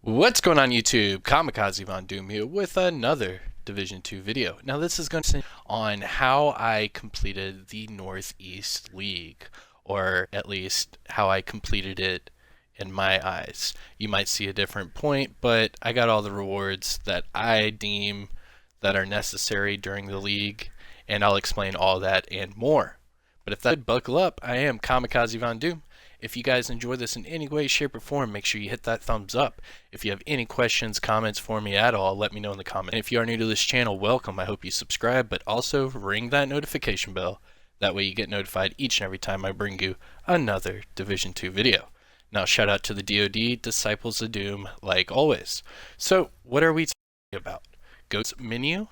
What's going on YouTube? Kamikazevondoom here with another Division 2 video. Now this is going to be on how I completed the Northeast League, or at least how I completed it in my eyes. You might see a different point, but I got all the rewards that I deem that are necessary during the league, and I'll explain all that and more. But if that, buckle up, I am Kamikazevondoom. If you guys enjoy this in any way, shape, or form, make sure you hit that thumbs up. If you have any questions, comments for me at all, let me know in the comments. And if you are new to this channel, welcome. I hope you subscribe, but also ring that notification bell. That way you get notified each and every time I bring you another Division 2 video. Now, shout out to the DoD, Disciples of Doom, like always. So, what are we talking about? Go to menu,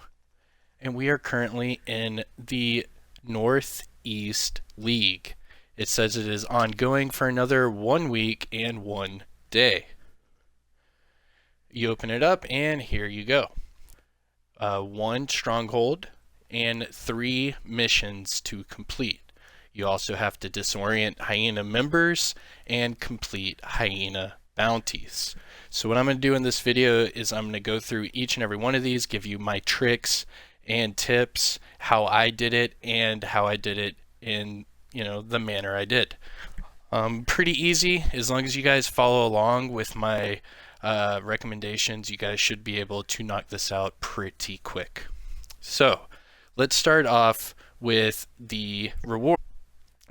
and we are currently in the Northeast League. It says it is ongoing for another 1 week and 1 day. You open it up and here you go. 1 stronghold and 3 missions to complete. You also have to disorient hyena members and complete hyena bounties. So what I'm going to do in this video is I'm going to go through each and every one of these, give you my tricks and tips, how I did it, and how I did it in the manner I did. Pretty easy. As long as you guys follow along with my recommendations, you guys should be able to knock this out pretty quick. So let's start off with the reward.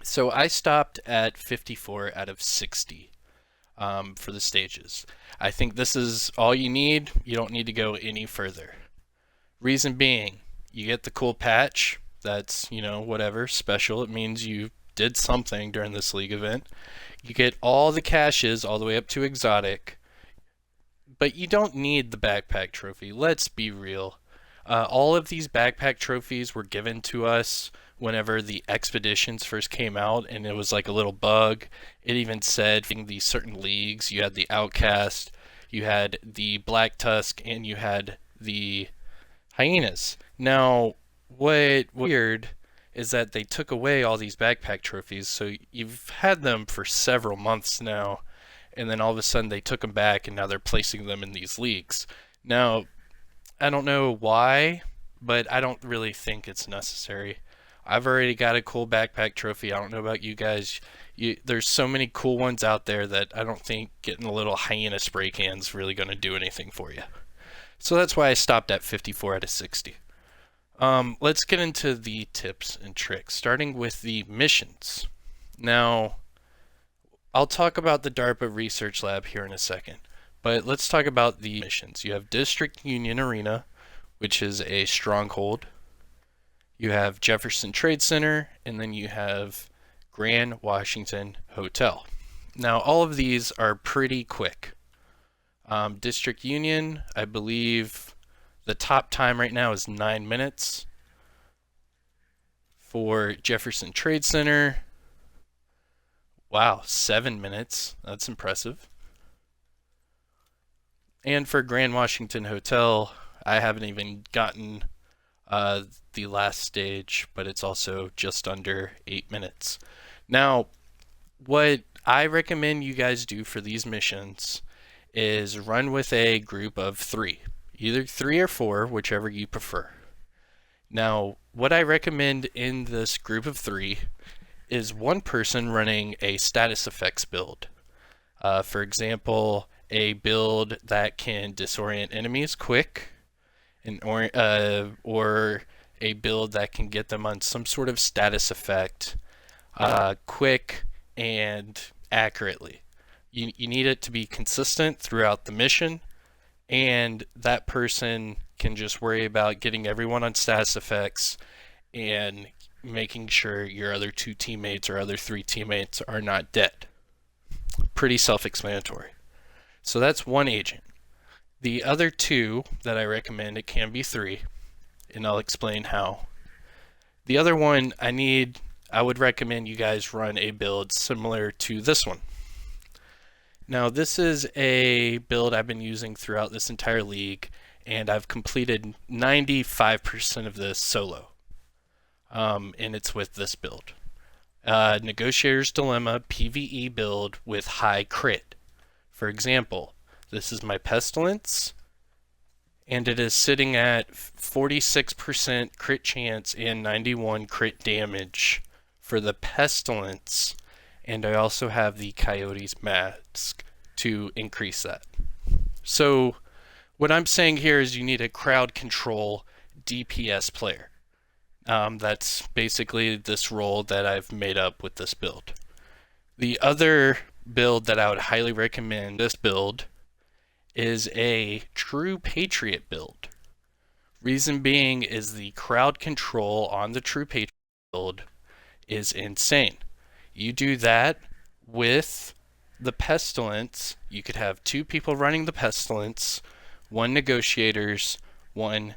So I stopped at 54 out of 60 for the stages. I think this is all you need. You don't need to go any further. Reason being, you get the cool patch. That's, whatever, special. It means you did something during this league event. You get all the caches all the way up to exotic, but you don't need the backpack trophy. Let's be real. All of these backpack trophies were given to us whenever the expeditions first came out, and it was like a little bug. It even said in these certain leagues, you had the Outcast, you had the Black Tusk, and you had the Hyenas. Now, what weird is that they took away all these backpack trophies, so you've had them for several months now, and then all of a sudden they took them back and now they're placing them in these leagues. Now, I don't know why, but I don't really think it's necessary. I've already got a cool backpack trophy. I don't know about you guys. There's so many cool ones out there that I don't think getting a little hyena spray can's really going to do anything for you. So that's why I stopped at 54 out of 60. Let's get into the tips and tricks, starting with the missions. Now, I'll talk about the DARPA research lab here in a second, but let's talk about the missions. You have District Union Arena, which is a stronghold. You have Jefferson Trade Center, and then you have Grand Washington Hotel. Now, all of these are pretty quick. District Union, I believe the top time right now is 9 minutes. For Jefferson Trade Center, wow, 7 minutes. That's impressive. And for Grand Washington Hotel, I haven't even gotten the last stage, but it's also just under 8 minutes. Now, what I recommend you guys do for these missions is run with a group of 3. Either 3 or 4, whichever you prefer. Now, what I recommend in this group of 3 is one person running a status effects build. For example, a build that can disorient enemies quick, or a build that can get them on some sort of status effect quick and accurately. You need it to be consistent throughout the mission, and that person can just worry about getting everyone on status effects and making sure your other 2 teammates or other 3 teammates are not dead. Pretty self-explanatory. So that's one agent. The other 2 that I recommend, it can be 3, and I'll explain how. The other one I would recommend you guys run a build similar to this one. Now, this is a build I've been using throughout this entire league, and I've completed 95% of this solo. And it's with this build. Negotiator's Dilemma PvE build with high crit. For example, This is my pestilence, and it is sitting at 46% crit chance and 91 crit damage for the pestilence, and I also have the coyote's mask to increase that. So what I'm saying here is you need a crowd control DPS player. That's basically this role that I've made up with this build. The other build that I would highly recommend this build is a true patriot build. Reason being is the crowd control on the true patriot build is insane. You do that with the pestilence, you could have 2 people running the pestilence, 1 negotiators, 1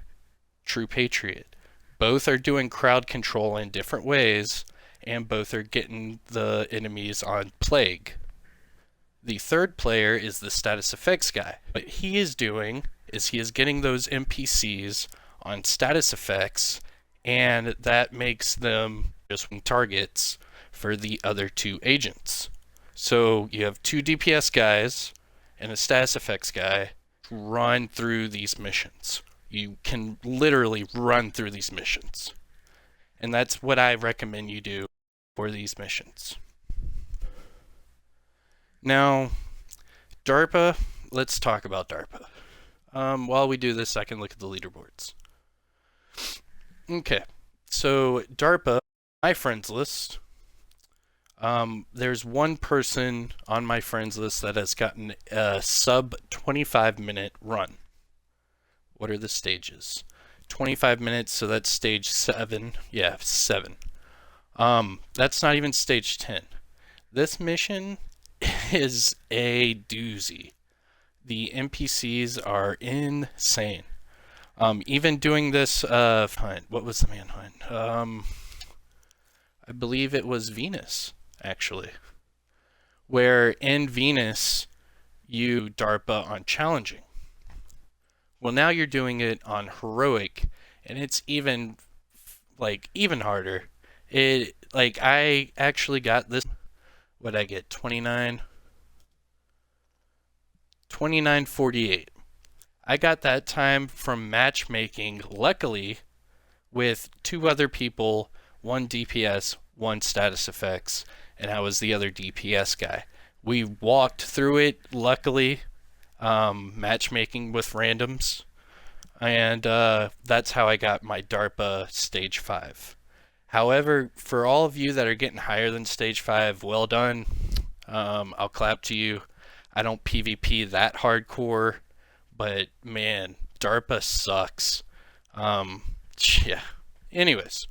true patriot. Both are doing crowd control in different ways, and both are getting the enemies on plague. The third player is the status effects guy. What he is doing is he is getting those NPCs on status effects, and that makes them just targets for the other 2 agents. So you have 2 DPS guys and a status effects guy run through these missions. You can literally run through these missions. And that's what I recommend you do for these missions. Now, DARPA, let's talk about DARPA. While we do this, I can look at the leaderboards. Okay, so DARPA, my friends list, there's 1 person on my friends list that has gotten a sub 25-minute run. What are the stages? 25 minutes, so that's stage 7. Yeah, 7. That's not even stage 10. This mission is a doozy. The NPCs are insane. Even doing this hunt, what was the manhunt? I believe it was Venus, actually. Where in Venus, you DARPA on challenging. Well, now you're doing it on heroic, and it's even harder. I actually got this. What'd I get? 29:48. I got that time from matchmaking, luckily, with 2 other people, 1 DPS, 1 status effects, and I was the other DPS guy. We walked through it, luckily, matchmaking with randoms, and that's how I got my DARPA stage 5. However, for all of you that are getting higher than stage 5, well done. I'll clap to you. I don't PvP that hardcore, but man, DARPA sucks. Yeah. Anyways,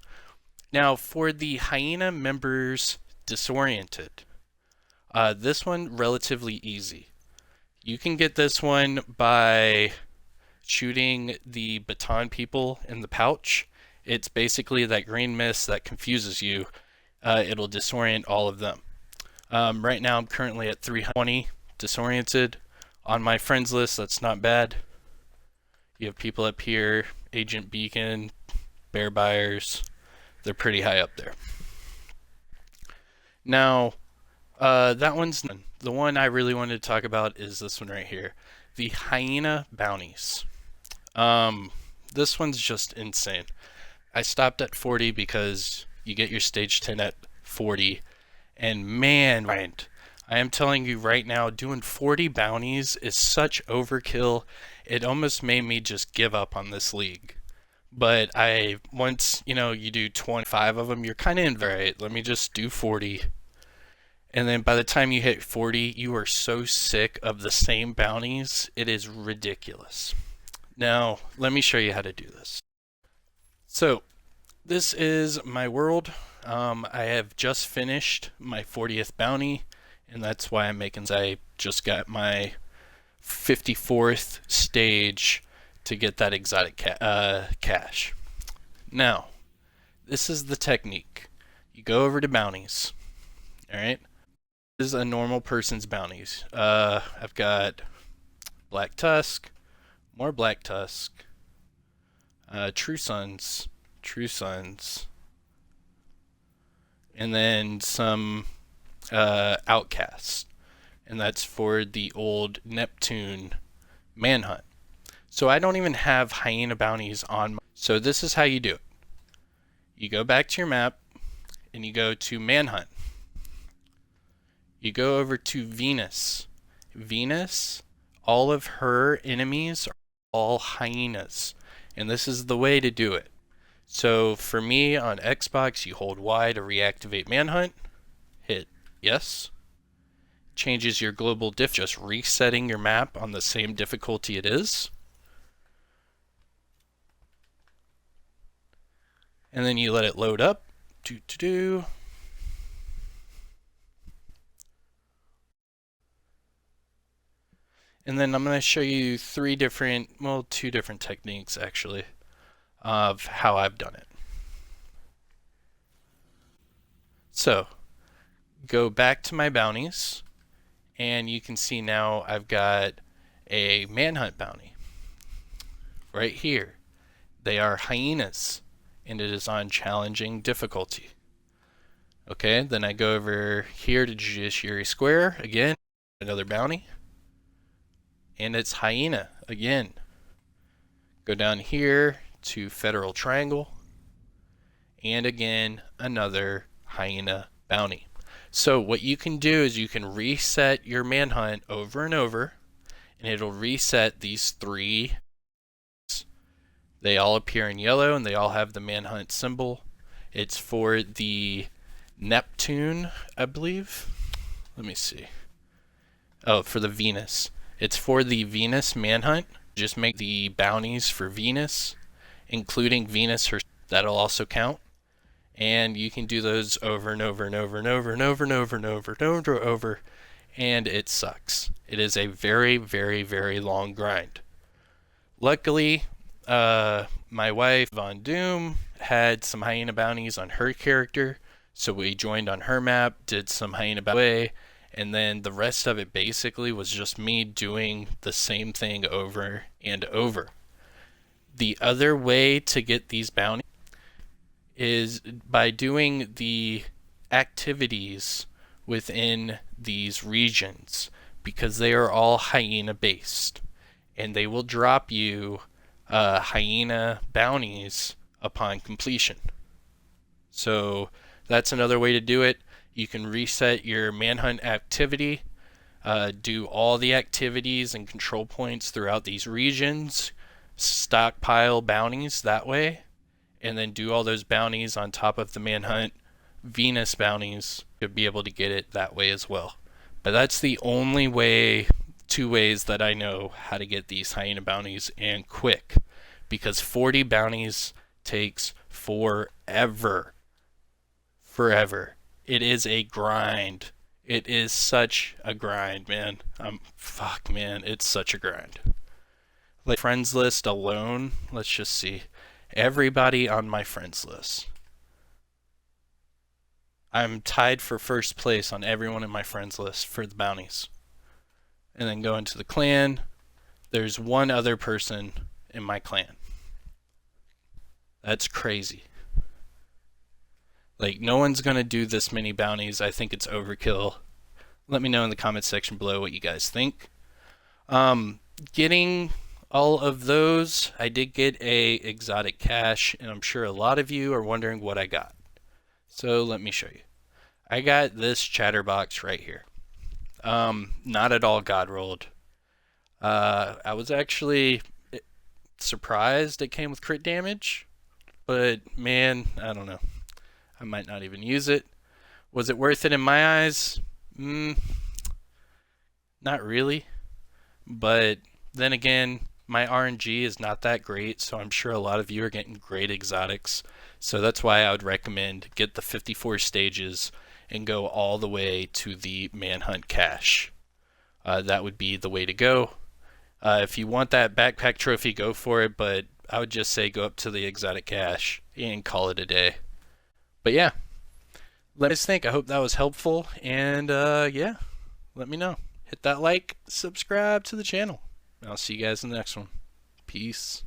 now for the hyena members disoriented, this one relatively easy. You can get this one by shooting the baton people in the pouch. It's basically that green mist that confuses you. It'll disorient all of them. Right now I'm currently at 320 disoriented. On my friends list, that's not bad. You have people up here, Agent Beacon, Bear Buyers. They're pretty high up there. Now, that one's done. The one I really wanted to talk about is this one right here. The hyena bounties. This one's just insane. I stopped at 40 because you get your stage 10 at 40. And man, I am telling you right now, doing 40 bounties is such overkill. It almost made me just give up on this league. But once, you do 25 of them, you're kind of in, right, let me just do 40. And then by the time you hit 40, you are so sick of the same bounties, it is ridiculous. Now, let me show you how to do this. So, this is my world. I have just finished my 40th bounty, and that's why I'm making. I just got my 54th stage to get that exotic cash. Now, this is the technique. You go over to bounties. Alright? This is a normal person's bounties. I've got Black Tusk, more Black Tusk, True Sons, and then some Outcasts. and that's for the old Neptune manhunt. So I don't even have hyena bounties on my... So this is how you do it. You go back to your map and you go to manhunt. You go over to Venus. Venus, all of her enemies are all hyenas, and this is the way to do it. So for me on Xbox, you hold Y to reactivate manhunt, hit yes, changes your global diff, just resetting your map on the same difficulty it is. And then you let it load up. And then I'm going to show you two different techniques actually of how I've done it. So go back to my bounties, and you can see now I've got a manhunt bounty right here. They are hyenas, and it is on challenging difficulty. Okay, then I go over here to Judiciary Square, again, another bounty, and it's hyena again. Go down here to Federal Triangle, and again, another hyena bounty. So what you can do is you can reset your manhunt over and over, and it'll reset these three. They all appear in yellow, and they all have the manhunt symbol. It's for the Neptune, I believe. Let me see. Oh, for the Venus. It's for the Venus manhunt. Just make the bounties for Venus, including Venus herself. That'll also count. And you can do those over and over and over and over and over and over and over and over and over, and it sucks. It is a very, very, very long grind. Luckily, my wife, Vondoom, had some hyena bounties on her character, so we joined on her map, did some hyena bounties, and then the rest of it basically was just me doing the same thing over and over. The other way to get these bounties is by doing the activities within these regions, because they are all hyena based, and they will drop you hyena bounties upon completion. So that's another way to do it. You can reset your manhunt activity, do all the activities and control points throughout these regions, stockpile bounties that way, and then do all those bounties on top of the manhunt Venus bounties to be able to get it that way as well. But that's the only way, two ways that I know how to get these hyena bounties, and quick, because 40 bounties takes forever. It is a grind. It is such a grind, man. Fuck, man, it's such a grind. Like friends list alone, let's just see. Everybody on my friends list. I'm tied for first place on everyone in my friends list for the bounties. And then go into the clan. There's one other person in my clan. That's crazy. Like, no one's gonna do this many bounties. I think it's overkill. Let me know in the comment section below what you guys think. Getting all of those, I did get a exotic cache, and I'm sure a lot of you are wondering what I got. So let me show you. I got this chatterbox right here. Not at all god rolled. I was actually surprised it came with crit damage, but man, I don't know. I might not even use it. Was it worth it in my eyes? Not really. But then again, my RNG is not that great, so I'm sure a lot of you are getting great exotics. So that's why I would recommend get the 54 stages and go all the way to the manhunt cache. That would be the way to go. If you want that backpack trophy, go for it, but I would just say go up to the exotic cache and call it a day. But yeah, let us think. I hope that was helpful, and yeah, let me know. Hit that like, subscribe to the channel. I'll see you guys in the next one. Peace.